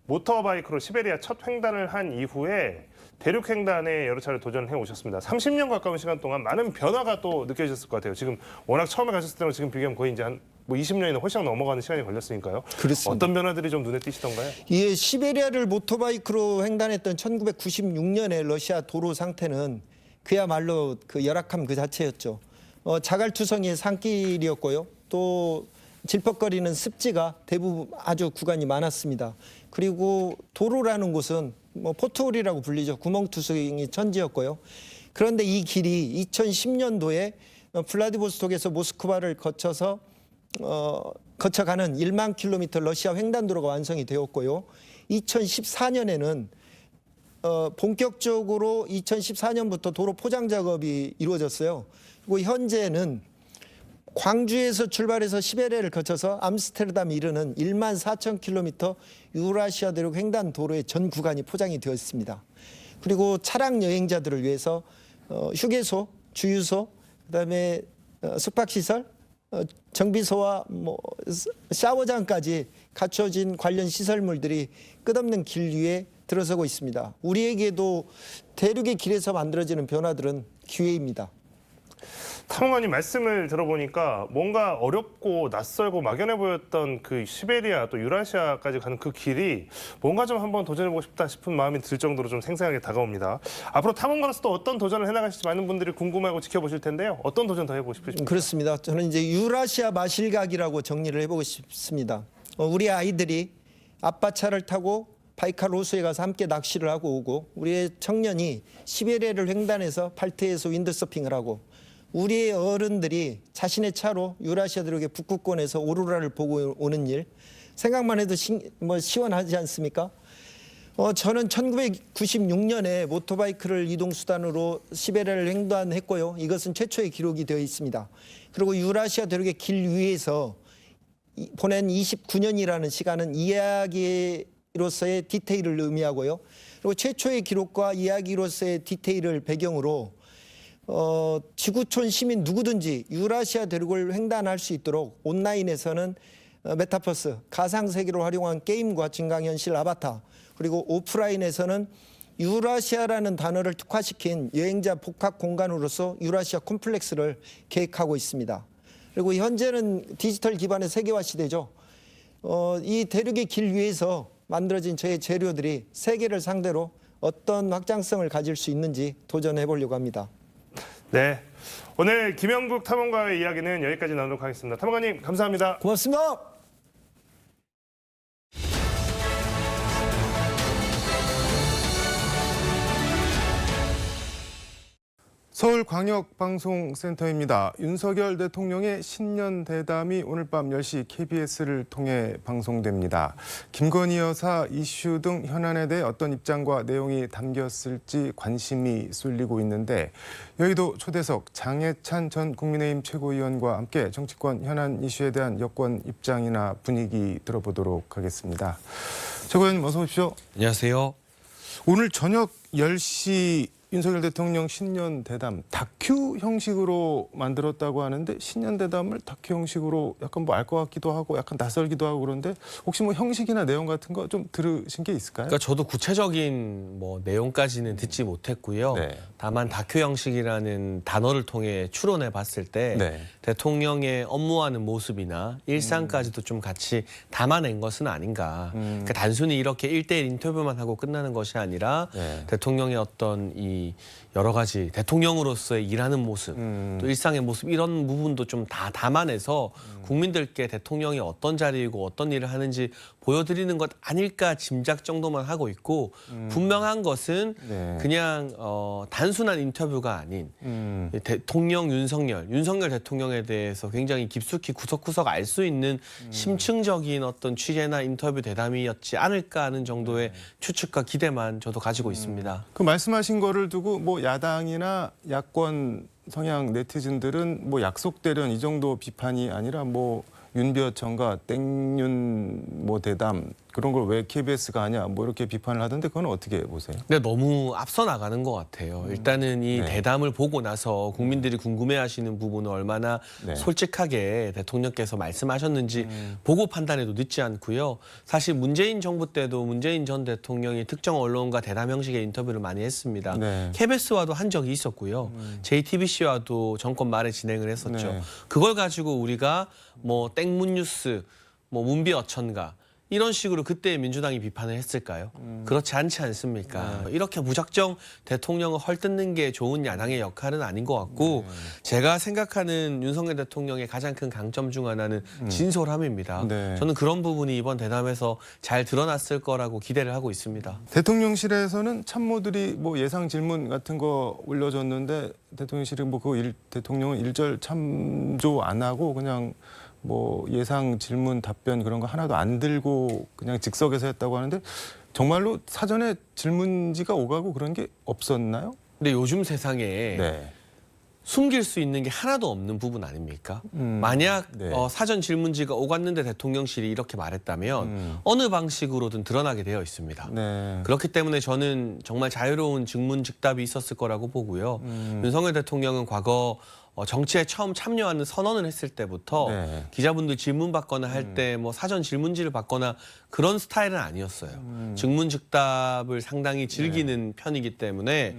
모터바이크로 시베리아 첫 횡단을 한 이후에 대륙 횡단에 여러 차례 도전해 오셨습니다. 30년 가까운 시간 동안 많은 변화가 또 느껴지셨을 것 같아요. 지금 워낙 처음에 가셨을 때랑 지금 비교하면 거의 이제 한 20년이나 훨씬 넘어가는 시간이 걸렸으니까요. 그렇습니다. 어떤 변화들이 좀 눈에 띄시던가요? 예, 시베리아를 모터바이크로 횡단했던 1996년의 러시아 도로 상태는 그야말로 그 열악함 그 자체였죠. 자갈투성이의 산길이었고요. 또 질퍽거리는 습지가 대부분 아주 구간이 많았습니다. 그리고 도로라는 곳은 뭐 포트홀이라고 불리죠. 구멍투성이 천지였고요. 그런데 이 길이 2010년도에 블라디보스톡에서 모스크바를 거쳐서 거쳐가는 1만 킬로미터 러시아 횡단도로가 완성이 되었고요. 2014년에는 본격적으로 2014년부터 도로 포장 작업이 이루어졌어요. 그리고 현재는 광주에서 출발해서 시베리아를 거쳐서 암스테르담에 이르는 1만 4천 킬로미터 유라시아 대륙 횡단 도로의 전 구간이 포장이 되어 있습니다. 그리고 차량 여행자들을 위해서 휴게소, 주유소, 그다음에 숙박시설, 정비소와 뭐 샤워장까지 갖춰진 관련 시설물들이 끝없는 길 위에 들어서고 있습니다. 우리에게도 대륙의 길에서 만들어지는 변화들은 기회입니다. 탐험가님 말씀을 들어보니까 뭔가 어렵고 낯설고 막연해 보였던 그 시베리아 또 유라시아까지 가는 그 길이 뭔가 좀 한번 도전해보고 싶다 싶은 마음이 들 정도로 좀 생생하게 다가옵니다. 앞으로 탐험가로서 또 어떤 도전을 해나가실지 많은 분들이 궁금해하고 지켜보실 텐데요. 어떤 도전 더 해보고 싶으십니까? 그렇습니다. 저는 이제 유라시아 마실각이라고 정리를 해보고 싶습니다. 우리 아이들이 아빠 차를 타고 바이칼 호수에 가서 함께 낚시를 하고 오고, 우리의 청년이 시베리아를 횡단해서 발트해서 윈드서핑을 하고, 우리의 어른들이 자신의 차로 유라시아 대륙의 북극권에서 오로라를 보고 오는 일, 생각만 해도 시원하지 않습니까? 저는 1996년에 모토바이크를 이동수단으로 시베리아를 횡단했고요. 이것은 최초의 기록이 되어 있습니다. 그리고 유라시아 대륙의 길 위에서 보낸 29년이라는 시간은 이야기로서의 디테일을 의미하고요. 그리고 최초의 기록과 이야기로서의 디테일을 배경으로 지구촌 시민 누구든지 유라시아 대륙을 횡단할 수 있도록 온라인에서는 메타버스, 가상세계를 활용한 게임과 증강현실 아바타, 그리고 오프라인에서는 유라시아라는 단어를 특화시킨 여행자 복합 공간으로서 유라시아 콤플렉스를 계획하고 있습니다. 그리고 현재는 디지털 기반의 세계화 시대죠. 이 대륙의 길 위에서 만들어진 저의 재료들이 세계를 상대로 어떤 확장성을 가질 수 있는지 도전해 보려고 합니다. 네, 오늘 김영국 탐험가의 이야기는 여기까지 나누도록 하겠습니다. 탐험가님 감사합니다. 고맙습니다. 서울광역방송센터입니다. 윤석열 대통령의 신년 대담이 오늘 밤 10시 KBS를 통해 방송됩니다. 김건희 여사 이슈 등 현안에 대해 어떤 입장과 내용이 담겼을지 관심이 쏠리고 있는데, 여의도 초대석 장해찬 전 국민의힘 최고위원과 함께 정치권 현안 이슈에 대한 여권 입장이나 분위기 들어보도록 하겠습니다. 최고위원님 어서 오십시오. 안녕하세요. 오늘 저녁 10시 윤석열 대통령 신년 대담 다큐 형식으로 만들었다고 하는데, 신년 대담을 다큐 형식으로 약간 뭐 알 것 같기도 하고 약간 낯설기도 하고 그런데, 혹시 뭐 형식이나 내용 같은 거 좀 들으신 게 있을까요? 그러니까 저도 구체적인 뭐 내용까지는 듣지 못했고요. 네. 다만 다큐 형식이라는 단어를 통해 추론해 봤을 때 네. 대통령의 업무하는 모습이나 일상까지도 좀 같이 담아낸 것은 아닌가. 그러니까 단순히 이렇게 1대1 인터뷰만 하고 끝나는 것이 아니라 네. 대통령의 어떤 이 여러 가지 대통령으로서의 일하는 모습, 또 일상의 모습, 이런 부분도 좀 다 담아내서 국민들께 대통령이 어떤 자리이고 어떤 일을 하는지 보여드리는 것 아닐까 짐작 정도만 하고 있고, 분명한 것은 네. 그냥 단순한 인터뷰가 아닌 대통령 윤석열 대통령에 대해서 굉장히 깊숙이 구석구석 알 수 있는 심층적인 어떤 취재나 인터뷰 대담이었지 않을까 하는 정도의 추측과 기대만 저도 가지고 있습니다. 그 말씀하신 거를 두고 뭐 야당이나 야권 성향 네티즌들은 뭐 약속대련 이 정도 비판이 아니라 뭐 윤비어 청가 땡윤 뭐 대담 그런 걸 왜 KBS가 하냐 뭐 이렇게 비판을 하던데, 그건 어떻게 보세요? 근데 너무 앞서 나가는 것 같아요. 일단은 이 네. 대담을 보고 나서 국민들이 궁금해하시는 부분을 얼마나 네. 솔직하게 대통령께서 말씀하셨는지 보고 판단해도 늦지 않고요. 사실 문재인 정부 때도 문재인 전 대통령이 특정 언론과 대담 형식의 인터뷰를 많이 했습니다. 네. KBS와도 한 적이 있었고요. JTBC와도 정권 말에 진행을 했었죠. 네. 그걸 가지고 우리가 뭐 땡문 뉴스, 뭐 문비 어천가 이런 식으로 그때 민주당이 비판을 했을까요? 그렇지 않지 않습니까? 이렇게 무작정 대통령을 헐뜯는 게 좋은 야당의 역할은 아닌 것 같고 제가 생각하는 윤석열 대통령의 가장 큰 강점 중 하나는 진솔함입니다. 네. 저는 그런 부분이 이번 대담에서 잘 드러났을 거라고 기대를 하고 있습니다. 대통령실에서는 참모들이 뭐 예상 질문 같은 거 올려줬는데 대통령실이 뭐 대통령은 일절 참조 안 하고 그냥 뭐 예상 질문 답변 그런 거 하나도 안 들고 그냥 즉석에서 했다고 하는데 정말로 사전에 질문지가 오가고 그런 게 없었나요? 근데 요즘 세상에 네. 숨길 수 있는 게 하나도 없는 부분 아닙니까? 만약 네. 사전 질문지가 오갔는데 대통령실이 이렇게 말했다면 어느 방식으로든 드러나게 되어 있습니다. 네. 그렇기 때문에 저는 정말 자유로운 증문즉답이 있었을 거라고 보고요. 윤석열 대통령은 과거 정치에 처음 참여하는 선언을 했을 때부터 네. 기자분들 질문 받거나 할 때 뭐 사전 질문지를 받거나 그런 스타일은 아니었어요. 증문즉답을 상당히 즐기는 편이기 때문에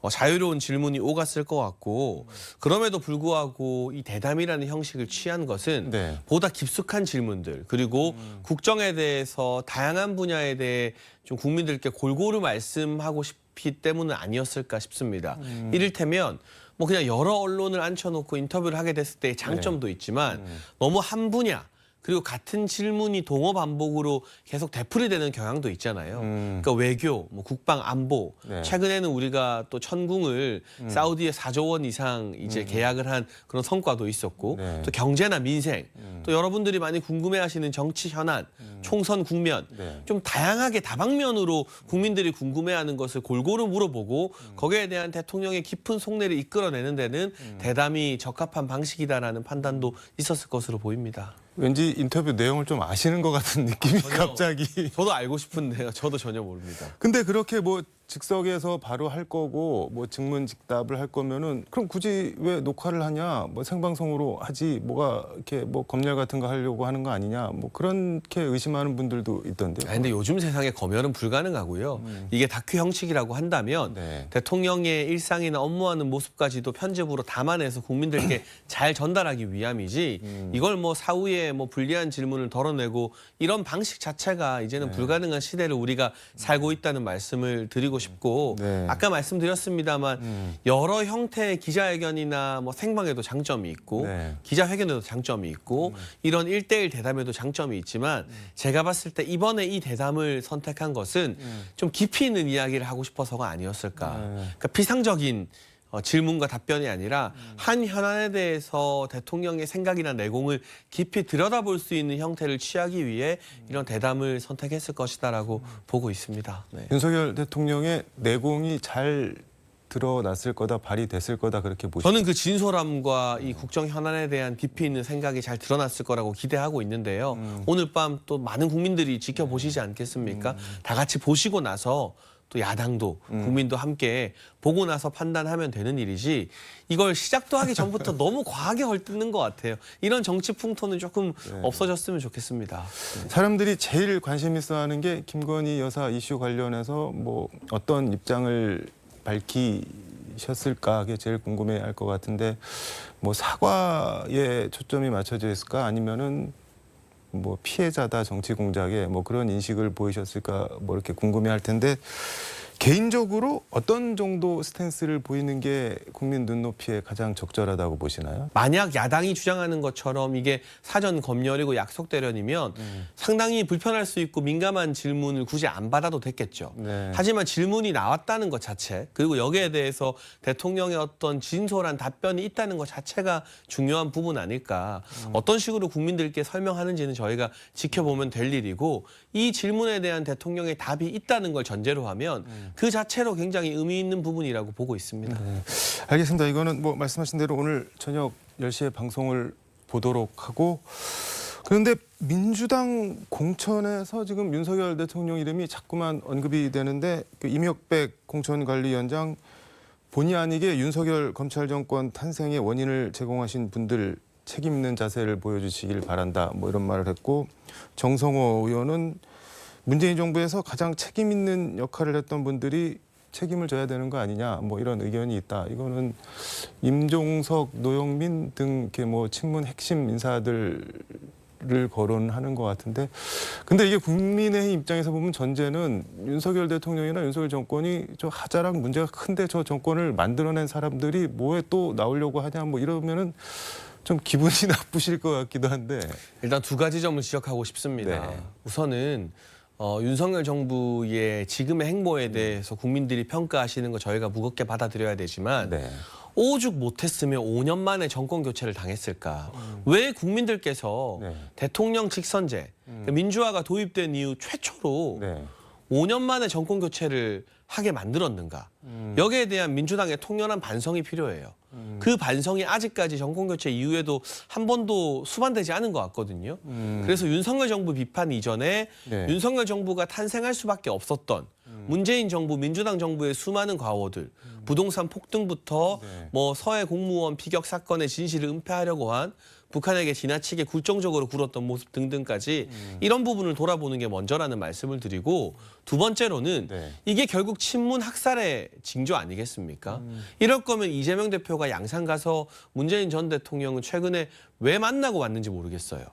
자유로운 질문이 오갔을 것 같고 그럼에도 불구하고 이 대담이라는 형식을 취한 것은 네. 보다 깊숙한 질문들 그리고 국정에 대해서 다양한 분야에 대해 좀 국민들께 골고루 말씀하고 싶기 때문은 아니었을까 싶습니다. 이를테면 뭐 그냥 여러 언론을 앉혀놓고 인터뷰를 하게 됐을 때의 장점도 있지만 너무 한 분야 그리고 같은 질문이 동어 반복으로 계속 되풀이되는 경향도 있잖아요. 그러니까 외교, 뭐 국방, 안보. 네. 최근에는 우리가 또 천궁을 사우디에 4조 원 이상 이제 계약을 한 그런 성과도 있었고 네. 또 경제나 민생, 또 여러분들이 많이 궁금해하시는 정치 현안, 총선 국면, 네. 좀 다양하게 다방면으로 국민들이 궁금해하는 것을 골고루 물어보고 거기에 대한 대통령의 깊은 속내를 이끌어내는 데는 대담이 적합한 방식이다라는 판단도 있었을 것으로 보입니다. 왠지 인터뷰 내용을 좀 아시는 것 같은 느낌이 갑자기. 저도 알고 싶은데요. 저도 전혀 모릅니다. 근데 그렇게 뭐 즉석에서 바로 할 거고 뭐 증문즉답을 할 거면은 그럼 굳이 왜 녹화를 하냐? 뭐 생방송으로 하지 뭐가 이렇게 뭐 검열 같은 거 하려고 하는 거 아니냐? 뭐 그렇게 의심하는 분들도 있던데요. 근데 요즘 세상에 검열은 불가능하고요. 이게 다큐 형식이라고 한다면 네. 대통령의 일상이나 업무하는 모습까지도 편집으로 담아내서 국민들께 잘 전달하기 위함이지 이걸 뭐 사후에 뭐 불리한 질문을 덜어내고 이런 방식 자체가 이제는 불가능한 시대를 우리가 살고 있다는 말씀을 드리고 싶고 네. 아까 말씀드렸습니다만 여러 형태의 기자회견이나 뭐 생방에도 장점이 있고 네. 기자회견에도 장점이 있고 이런 1대1 대담에도 장점이 있지만 제가 봤을 때 이번에 이 대담을 선택한 것은 좀 깊이 있는 이야기를 하고 싶어서가 아니었을까. 그러니까 비상적인 질문과 답변이 아니라 한 현안에 대해서 대통령의 생각이나 내공을 깊이 들여다볼 수 있는 형태를 취하기 위해 이런 대담을 선택했을 것이다라고 보고 있습니다. 네. 윤석열 대통령의 내공이 잘 드러났을 거다, 발휘됐을 거다 그렇게 보시죠. 저는 그 진솔함과 이 국정 현안에 대한 깊이 있는 생각이 잘 드러났을 거라고 기대하고 있는데요. 오늘 밤 또 많은 국민들이 지켜보시지 않겠습니까? 다 같이 보시고 나서 또 야당도 국민도 함께 보고 나서 판단하면 되는 일이지 이걸 시작도 하기 전부터 너무 과하게 헐뜯는 것 같아요. 이런 정치 풍토는 조금 없어졌으면 좋겠습니다. 사람들이 제일 관심 있어하는 게 김건희 여사 이슈 관련해서 뭐 어떤 입장을 밝히셨을까 그게 제일 궁금해할 것 같은데 뭐 사과에 초점이 맞춰져 있을까 아니면은 뭐 피해자다 정치 공작에 뭐 그런 인식을 보이셨을까 뭐 이렇게 궁금해할 텐데 개인적으로 어떤 정도 스탠스를 보이는 게 국민 눈높이에 가장 적절하다고 보시나요? 만약 야당이 주장하는 것처럼 이게 사전 검열이고 약속 대련이면 상당히 불편할 수 있고 민감한 질문을 굳이 안 받아도 됐겠죠. 네. 하지만 질문이 나왔다는 것 자체 그리고 여기에 대해서 대통령의 어떤 진솔한 답변이 있다는 것 자체가 중요한 부분 아닐까. 어떤 식으로 국민들께 설명하는지는 저희가 지켜보면 될 일이고 이 질문에 대한 대통령의 답이 있다는 걸 전제로 하면 그 자체로 굉장히 의미 있는 부분이라고 보고 있습니다. 네. 알겠습니다. 이거는 뭐 말씀하신 대로 오늘 저녁 10시에 방송을 보도록 하고 그런데 민주당 공천에서 지금 윤석열 대통령 이름이 자꾸만 언급이 되는데 그 임혁백 공천관리위원장 본의 아니게 윤석열 검찰 정권 탄생의 원인을 제공하신 분들 책임 있는 자세를 보여주시길 바란다. 뭐 이런 말을 했고 정성호 의원은 문재인 정부에서 가장 책임 있는 역할을 했던 분들이 책임을 져야 되는 거 아니냐 뭐 이런 의견이 있다. 이거는 임종석, 노영민 등 이렇게 뭐 친문 핵심 인사들을 를 거론하는 것 같은데, 근데 이게 국민의힘 입장에서 보면 전제는 윤석열 대통령이나 윤석열 정권이 저 하자랑 문제가 큰데 저 정권을 만들어낸 사람들이 뭐에 또 나오려고 하냐 뭐 이러면은 좀 기분이 나쁘실 것 같기도 한데. 일단 두 가지 점을 지적하고 싶습니다. 네. 우선은 윤석열 정부의 지금의 행보에 대해서 국민들이 평가하시는 거 저희가 무겁게 받아들여야 되지만 네. 오죽 못했으면 5년 만에 정권 교체를 당했을까? 왜 국민들께서 네. 대통령 직선제, 민주화가 도입된 이후 최초로 네. 5년 만에 정권 교체를 하게 만들었는가? 여기에 대한 민주당의 통렬한 반성이 필요해요. 그 반성이 아직까지 정권 교체 이후에도 한 번도 수반되지 않은 것 같거든요. 그래서 윤석열 정부 비판 이전에 네. 윤석열 정부가 탄생할 수밖에 없었던 문재인 정부, 민주당 정부의 수많은 과오들, 부동산 폭등부터 네. 뭐 서해 공무원 피격 사건의 진실을 은폐하려고 한 북한에게 지나치게 굴종적으로 굴었던 모습 등등까지 이런 부분을 돌아보는 게 먼저라는 말씀을 드리고, 두 번째로는 네. 이게 결국 친문 학살의 징조 아니겠습니까? 이럴 거면 이재명 대표가 양산 가서 문재인 전 대통령은 최근에 왜 만나고 왔는지 모르겠어요.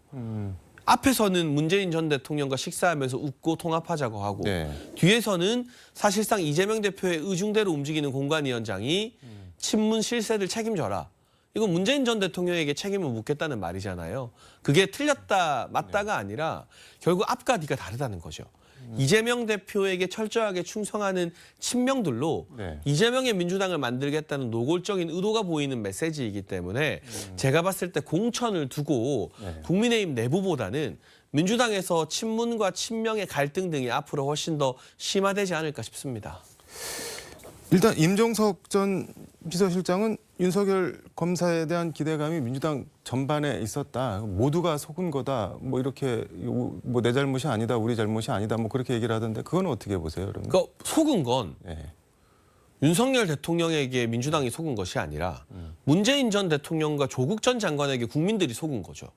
앞에서는 문재인 전 대통령과 식사하면서 웃고 통합하자고 하고 네. 뒤에서는 사실상 이재명 대표의 의중대로 움직이는 공관위원장이 친문 실세를 책임져라. 이건 문재인 전 대통령에게 책임을 묻겠다는 말이잖아요. 그게 틀렸다 맞다가 아니라 결국 앞과 뒤가 다르다는 거죠. 이재명 대표에게 철저하게 충성하는 친명들로 네. 이재명의 민주당을 만들겠다는 노골적인 의도가 보이는 메시지이기 때문에 제가 봤을 때 공천을 두고 네. 국민의힘 내부보다는 민주당에서 친문과 친명의 갈등 등이 앞으로 훨씬 더 심화되지 않을까 싶습니다. 일단 임종석 전 비서실장은 윤석열 검사에 대한 기대감이 민주당 전반에 있었다. 모두가 속은 거다. 뭐 이렇게 뭐 내 잘못이 아니다, 우리 잘못이 아니다. 뭐 그렇게 얘기를 하던데 그건 어떻게 보세요? 그러면? 그러니까 속은 건 네. 윤석열 대통령에게 민주당이 속은 것이 아니라 문재인 전 대통령과 조국 전 장관에게 국민들이 속은 거죠.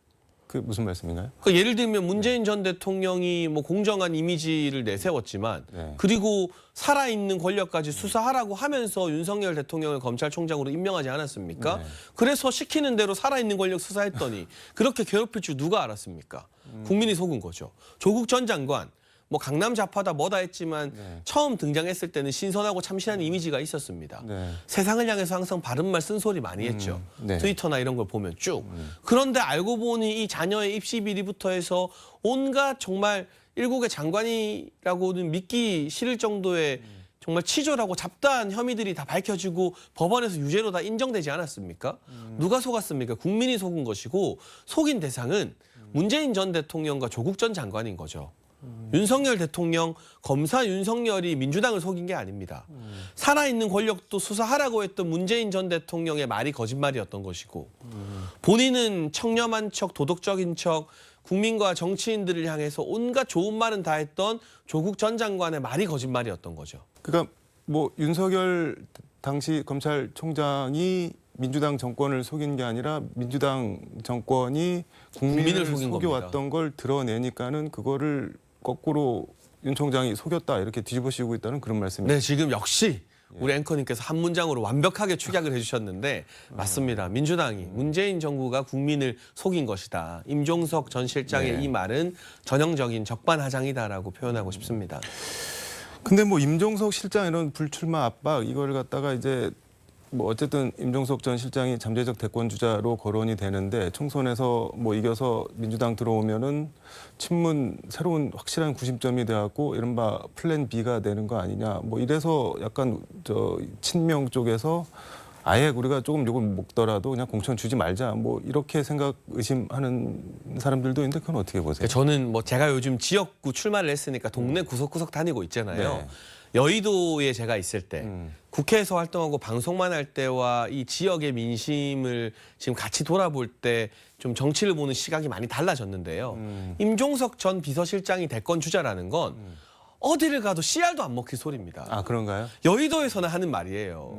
그 무슨 말씀인가요? 그러니까 예를 들면 문재인 전 대통령이 뭐 공정한 이미지를 내세웠지만 네. 그리고 살아있는 권력까지 수사하라고 하면서 윤석열 대통령을 검찰총장으로 임명하지 않았습니까? 네. 그래서 시키는 대로 살아있는 권력 수사했더니 그렇게 괴롭힐 줄 누가 알았습니까? 국민이 속은 거죠. 조국 전 장관 뭐 강남 좌파다 뭐다 했지만 네. 처음 등장했을 때는 신선하고 참신한 이미지가 있었습니다. 네. 세상을 향해서 항상 바른 말 쓴소리 많이 했죠. 네. 트위터나 이런 걸 보면 쭉. 그런데 알고 보니 이 자녀의 입시 비리부터 해서 온갖 정말 일국의 장관이라고는 믿기 싫을 정도의 정말 치졸하고 잡다한 혐의들이 다 밝혀지고 법원에서 유죄로 다 인정되지 않았습니까? 누가 속았습니까? 국민이 속은 것이고 속인 대상은 문재인 전 대통령과 조국 전 장관인 거죠. 윤석열 대통령, 검사 윤석열이 민주당을 속인 게 아닙니다. 살아있는 권력도 수사하라고 했던 문재인 전 대통령의 말이 거짓말이었던 것이고 본인은 청렴한 척, 도덕적인 척, 국민과 정치인들을 향해서 온갖 좋은 말은 다 했던 조국 전 장관의 말이 거짓말이었던 거죠. 그러니까 뭐 윤석열 당시 검찰총장이 민주당 정권을 속인 게 아니라 민주당 정권이 국민을 속인 속여왔던 걸 드러내니까는 그거를 거꾸로 윤 총장이 속였다 이렇게 뒤집어 씌우고 있다는 그런 말씀이에요. 네, 지금 역시 우리 앵커님께서 한 문장으로 완벽하게 축약을 해주셨는데 맞습니다. 민주당이 문재인 정부가 국민을 속인 것이다. 임종석 전 실장의 네. 이 말은 전형적인 적반하장이다라고 표현하고 싶습니다. 근데 뭐 임종석 실장 이런 불출마 압박 이걸 갖다가 이제 뭐 어쨌든 임종석 전 실장이 잠재적 대권 주자로 거론이 되는데 총선에서 뭐 이겨서 민주당 들어오면은 친문 새로운 확실한 구심점이 돼갖고 이른바 플랜 B가 되는 거 아니냐 뭐 이래서 약간 저 친명 쪽에서 아예 우리가 조금 욕을 먹더라도 그냥 공천 주지 말자 뭐 이렇게 생각 의심하는 사람들도 있는데 그건 어떻게 보세요? 저는 뭐 제가 요즘 지역구 출마를 했으니까 동네 구석구석 다니고 있잖아요. 네. 여의도에 제가 있을 때 국회에서 활동하고 방송만 할 때와 이 지역의 민심을 지금 같이 돌아볼 때 좀 정치를 보는 시각이 많이 달라졌는데요. 임종석 전 비서실장이 대권 주자라는 건 어디를 가도 씨알도 안 먹힐 소리입니다. 아 그런가요? 여의도에서는 하는 말이에요.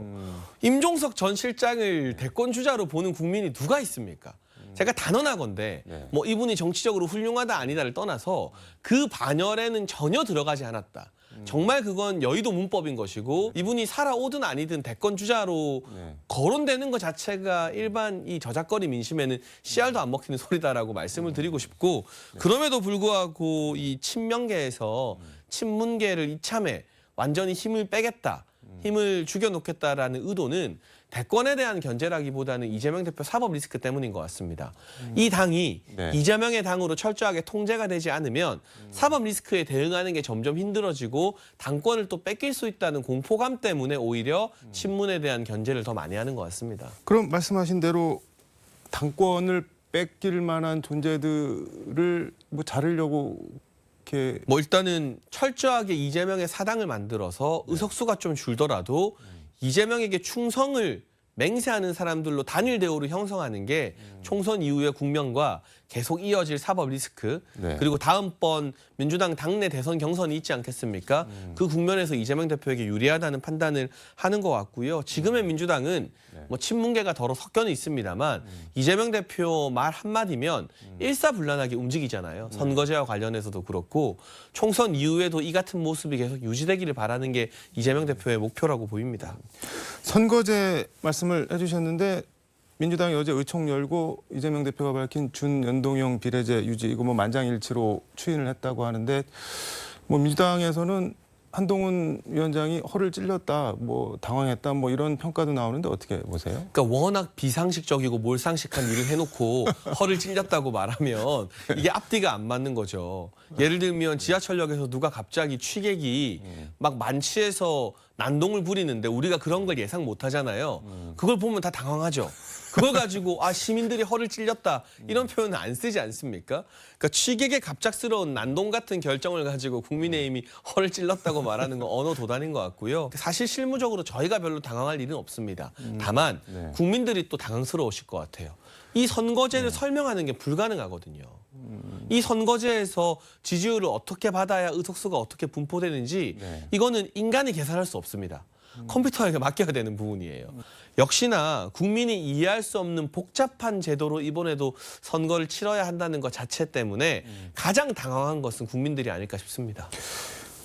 임종석 전 실장을 대권 주자로 보는 국민이 누가 있습니까? 제가 단언하건대 네. 뭐 이분이 정치적으로 훌륭하다 아니다를 떠나서 그 반열에는 전혀 들어가지 않았다. 정말 그건 여의도 문법인 것이고 이분이 살아오든 아니든 대권 주자로 거론되는 것 자체가 일반 이 저작거리 민심에는 씨알도 안 먹히는 소리다라고 말씀을 드리고 싶고 그럼에도 불구하고 이 친명계에서 친문계를 이참에 완전히 힘을 빼겠다. 힘을 죽여놓겠다라는 의도는 대권에 대한 견제라기보다는 이재명 대표 사법 리스크 때문인 것 같습니다. 이 당이 네. 이재명의 당으로 철저하게 통제가 되지 않으면 사법 리스크에 대응하는 게 점점 힘들어지고 당권을 또 뺏길 수 있다는 공포감 때문에 오히려 친문에 대한 견제를 더 많이 하는 것 같습니다. 그럼 말씀하신 대로 당권을 뺏길 만한 존재들을 뭐 자르려고 이렇게 뭐 일단은 철저하게 이재명의 사당을 만들어서 의석수가 좀 줄더라도 이재명에게 충성을 맹세하는 사람들로 단일 대우를 형성하는 게 총선 이후의 국면과 계속 이어질 사법 리스크 네. 그리고 다음번 민주당 당내 대선 경선이 있지 않겠습니까? 그 국면에서 이재명 대표에게 유리하다는 판단을 하는 것 같고요. 지금의 민주당은 뭐 친문계가 더러 섞여는 있습니다만 이재명 대표 말 한마디면 일사불란하게 움직이잖아요. 선거제와 관련해서도 그렇고 총선 이후에도 이 같은 모습이 계속 유지되기를 바라는 게 이재명 대표의 목표라고 보입니다. 선거제 말씀을 해주셨는데 민주당이 어제 의총 열고 이재명 대표가 밝힌 준연동형 비례제 유지 이거 뭐 만장일치로 추인을 했다고 하는데 뭐 민주당에서는 한동훈 위원장이 허를 찔렸다, 뭐 당황했다, 뭐 이런 평가도 나오는데 어떻게 보세요? 그러니까 워낙 비상식적이고 몰상식한 일을 해놓고 허를 찔렸다고 말하면 이게 앞뒤가 안 맞는 거죠. 예를 들면 지하철역에서 누가 갑자기 취객이 막 만취해서 난동을 부리는데 우리가 그런 걸 예상 못 하잖아요. 그걸 보면 다 당황하죠. 그걸 가지고 시민들이 허를 찔렸다 이런 표현은 안 쓰지 않습니까? 그러니까 취객의 갑작스러운 난동 같은 결정을 가지고 국민의힘이 허를 찔렀다고 말하는 건 언어 도단인 것 같고요. 사실 실무적으로 저희가 별로 당황할 일은 없습니다. 다만 국민들이 또 당황스러우실 것 같아요. 이 선거제를 설명하는 게 불가능하거든요. 이 선거제에서 지지율을 어떻게 받아야 의석수가 어떻게 분포되는지 이거는 인간이 계산할 수 없습니다. 컴퓨터에게 맡겨야 되는 부분이에요. 역시나 국민이 이해할 수 없는 복잡한 제도로 이번에도 선거를 치러야 한다는 것 자체 때문에 가장 당황한 것은 국민들이 아닐까 싶습니다.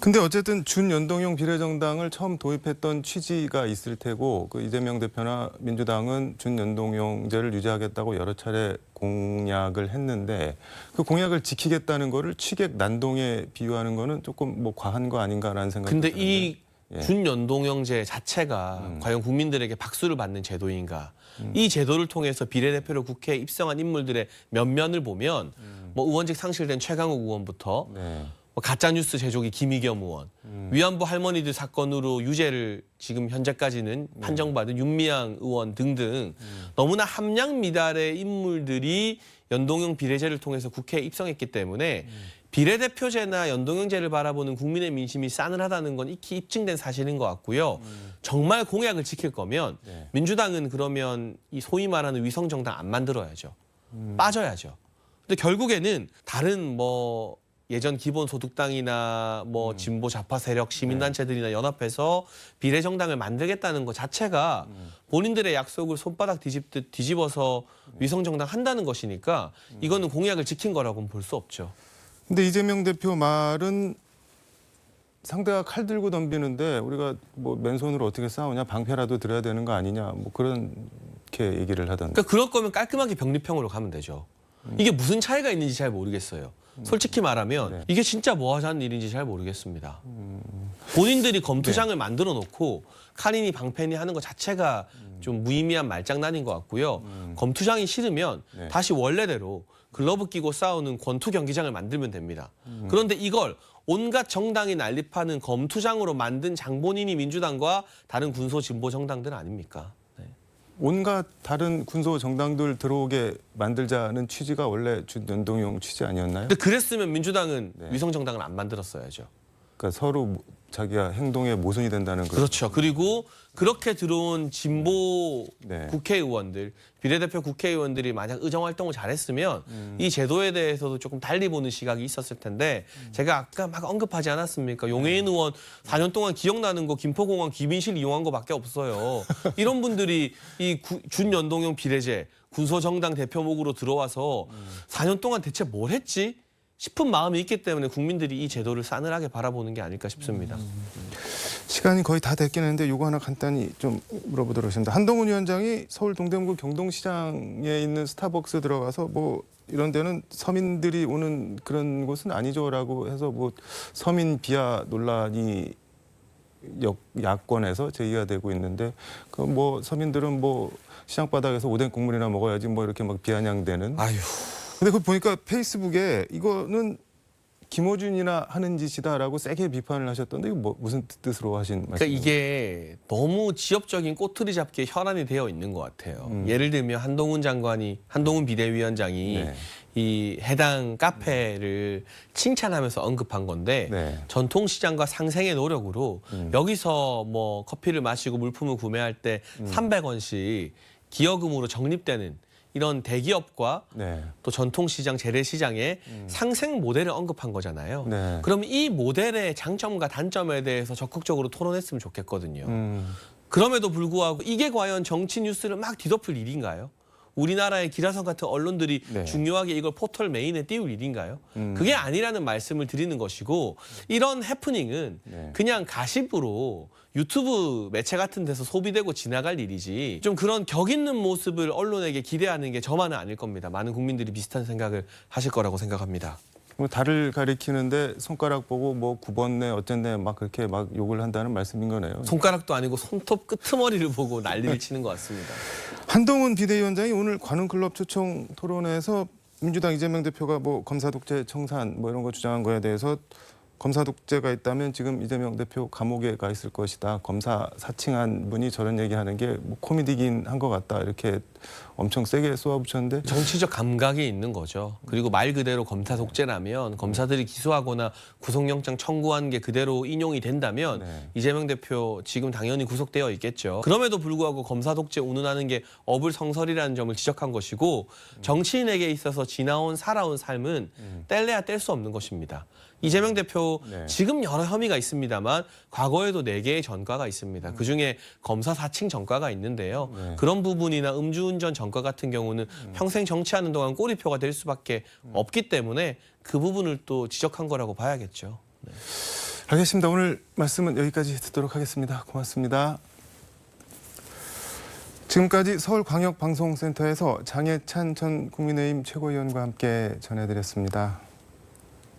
근데 어쨌든 준연동형 비례정당을 처음 도입했던 취지가 있을 테고 그 이재명 대표나 민주당은 준연동형제를 유지하겠다고 여러 차례 공약을 했는데 그 공약을 지키겠다는 거를 취객 난동에 비유하는 거는 조금 뭐 과한 거 아닌가라는 생각이 근데 드는데. 이 준연동형제 자체가 과연 국민들에게 박수를 받는 제도인가? 이 제도를 통해서 비례대표로 국회에 입성한 인물들의 면면을 보면 뭐 의원직 상실된 최강욱 의원부터 뭐 가짜뉴스 제조기 김의겸 의원, 위안부 할머니들 사건으로 유죄를 지금 현재까지는 판정받은 윤미향 의원 등등 너무나 함량 미달의 인물들이 연동형 비례제를 통해서 국회에 입성했기 때문에 비례대표제나 연동형제를 바라보는 국민의 민심이 싸늘하다는 건 익히 입증된 사실인 것 같고요. 정말 공약을 지킬 거면 민주당은 그러면 이 소위 말하는 위성정당 안 만들어야죠. 빠져야죠. 근데 결국에는 다른 뭐 예전 기본소득당이나 뭐 진보 좌파 세력 시민단체들이나 연합해서 비례정당을 만들겠다는 것 자체가 본인들의 약속을 손바닥 뒤집듯 뒤집어서 위성정당 한다는 것이니까 이거는 공약을 지킨 거라고는 볼 수 없죠. 근데 이재명 대표 말은 상대가 칼 들고 덤비는데 우리가 뭐 맨손으로 어떻게 싸우냐, 방패라도 들어야 되는 거 아니냐, 뭐 그렇게 얘기를 하던데. 그러니까 그럴 거면 깔끔하게 병립형으로 가면 되죠. 이게 무슨 차이가 있는지 잘 모르겠어요. 솔직히 말하면 이게 진짜 뭐 하자는 일인지 잘 모르겠습니다. 본인들이 검투장을 만들어 놓고 칼이니 방패니 하는 것 자체가 좀 무의미한 말장난인 것 같고요. 검투장이 싫으면 다시 원래대로 글러브 끼고 싸우는 권투 경기장을 만들면 됩니다. 그런데 이걸 온갖 정당이 난립하는 검투장으로 만든 장본인이 민주당과 다른 군소 진보 정당들 아닙니까? 온갖 다른 군소 정당들 들어오게 만들자는 취지가 원래 준연동형 취지 아니었나요? 근데 그랬으면 민주당은 위성 정당을 안 만들었어야죠. 그러니까 서로 자기가 행동에 모순이 된다는 그런. 그렇죠. 그리고 그렇게 들어온 진보 네. 국회의원들, 비례대표 국회의원들이 만약 의정활동을 잘했으면 이 제도에 대해서도 조금 달리 보는 시각이 있었을 텐데 제가 아까 막 언급하지 않았습니까? 용해인 의원 4년 동안 기억나는 거 김포공항 귀빈실 이용한 거밖에 없어요. 이런 분들이 이 준연동형 비례제, 군소정당 대표목으로 들어와서 4년 동안 대체 뭘 했지? 싶은 마음이 있기 때문에 국민들이 이 제도를 싸늘하게 바라보는 게 아닐까 싶습니다. 시간이 거의 다 됐긴 했는데 요거 하나 간단히 좀 물어보도록 하겠습니다. 한동훈 위원장이 서울 동대문구 경동시장에 있는 스타벅스 들어가서 뭐 이런 데는 서민들이 오는 그런 곳은 아니죠라고 해서 뭐 서민 비하 논란이 야권에서 제기가 되고 있는데 그 뭐 서민들은 뭐 시장 바닥에서 오뎅 국물이나 먹어야지 뭐 이렇게 막 비아냥대는. 아유. 근데 그 보니까 페이스북에 이거는 김어준이나 하는 짓이다라고 세게 비판을 하셨던데 이거 뭐 무슨 뜻으로 하신 그러니까 말씀이세요? 이게 너무 지역적인 꼬투리 잡기에 혈안이 되어 있는 것 같아요. 예를 들면 한동훈 비대위원장이 네. 이 해당 카페를 칭찬하면서 언급한 건데 네. 전통시장과 상생의 노력으로 여기서 뭐 커피를 마시고 물품을 구매할 때 300원씩 기여금으로 적립되는 이런 대기업과 네. 또 전통시장, 재래시장의 상생 모델을 언급한 거잖아요. 네. 그럼 이 모델의 장점과 단점에 대해서 적극적으로 토론했으면 좋겠거든요. 음. 그럼에도 불구하고 이게 과연 정치 뉴스를 막 뒤덮을 일인가요? 우리나라의 기라성 같은 언론들이 네. 중요하게 이걸 포털 메인에 띄울 일인가요? 그게 아니라는 말씀을 드리는 것이고 이런 해프닝은 네. 그냥 가십으로 유튜브 매체 같은 데서 소비되고 지나갈 일이지 좀 그런 격 있는 모습을 언론에게 기대하는 게 저만은 아닐 겁니다. 많은 국민들이 비슷한 생각을 하실 거라고 생각합니다. 뭐 달을 가리키는데 손가락 보고 뭐 9번네 어쨌네 막 그렇게 막 욕을 한다는 말씀인 거네요. 손가락도 아니고 손톱 끄트머리를 보고 난리를 치는 것 같습니다. 한동훈 비대위원장이 오늘 관훈클럽 초청 토론회에서 민주당 이재명 대표가 뭐 검사 독재 청산 뭐 이런 거 주장한 거에 대해서 검사 독재가 있다면 지금 이재명 대표 감옥에 가 있을 것이다. 검사 사칭한 분이 저런 얘기하는 게 뭐 코미디긴 한 것 같다. 이렇게 엄청 세게 쏘아붙였는데 정치적 감각이 있는 거죠. 그리고 말 그대로 검사 독재라면 검사들이 기소하거나 구속영장 청구한 게 그대로 인용이 된다면 네. 이재명 대표 지금 당연히 구속되어 있겠죠. 그럼에도 불구하고 검사 독재 운운하는 게 어불성설이라는 점을 지적한 것이고 정치인에게 있어서 지나온 살아온 삶은 뗄래야 뗄 수 없는 것입니다. 이재명 대표 네. 지금 여러 혐의가 있습니다만 과거에도 4개의 전과가 있습니다. 그중에 검사 사칭 전과가 있는데요. 네. 그런 부분이나 음주운전 전과 같은 경우는 평생 정치하는 동안 꼬리표가 될 수밖에 없기 때문에 그 부분을 또 지적한 거라고 봐야겠죠. 네. 알겠습니다. 오늘 말씀은 여기까지 듣도록 하겠습니다. 고맙습니다. 지금까지 서울광역방송센터에서 장해찬 전 국민의힘 최고위원과 함께 전해드렸습니다.